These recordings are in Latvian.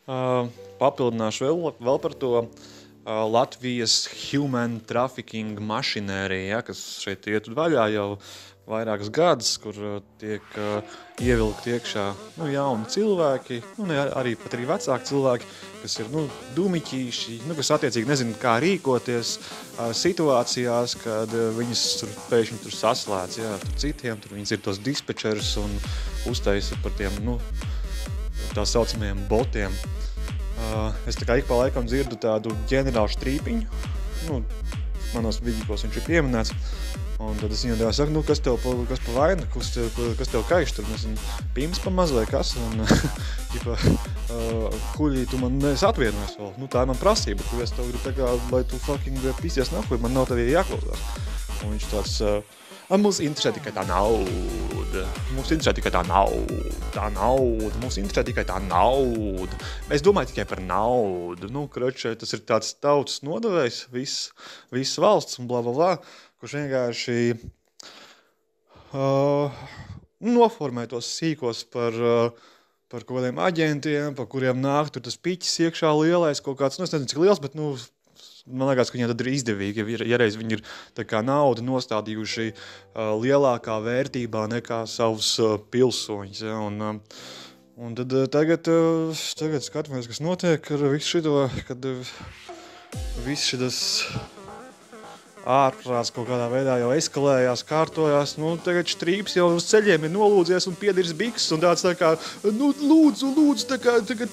Papildināšu vēl par to Latvijas human trafficking mašinēriju, ja, kas šeit iet vaļā jau vairākus gadus, kur tiek ievilkt iekšā jauni cilvēki, arī vecāki cilvēki, kas ir dumiķīši, kas attiecīgi nezina, kā rīkoties situācijās, kad viņas pēkšņi tur saslēdz, jā, tur citiem, tur viņas ir tos dispečerus un uztaisa par tiem, tā saucamajiem botiem. Es tā kā ik pa laikam dzirdu tādu ģenerālu Štrīpiņu, manos vidīkos viņš ir pieminēts, un tad es viņam saku, kas pa vaina, kas tev kaiš tur, pīms pa maz vai kas, un kuļī tu man neesi atvienojies vēl, tā ir man prasība, kur es tev gribu tā kā, lai tu fucking pīsies nahuj, man nav tev jāklausās. Un viņš tāds, mums interesē tikai tā nauda, mums interesē tikai tā nauda, mēs domājam tikai par naudu, kroči, tas ir tāds tautas nodevējs, viss valsts un blablabla, kurš vienkārši noformē tos sīkos par kaut kādiem aģentiem, par kuriem nāk tur tas piķis iekšā lielais kaut kāds, es nezinu, cik liels, bet, man liekas, ka viņiem tad ir izdevīgi, ja reiz viņi ir tā kā naudu nostādījuši lielākā vērtībā nekā savus pilsoņus, ja, un tad tagad skatāmies, kas notiek ar visu šito, kad viss šitas ārprāts kaut kādā veidā jau eskalējās, kārtojās, tagad Štrīps jau uz ceļiem ir nolūdzies un piedirs bikses un tāds tā kā, lūdzu, tā kā, tagad,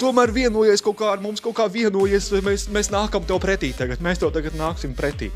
tomēr vienojies kaut kā ar mums, kaut kā vienojies, mēs nākam tev pretī tagad, mēs tev tagad nāksim pretī.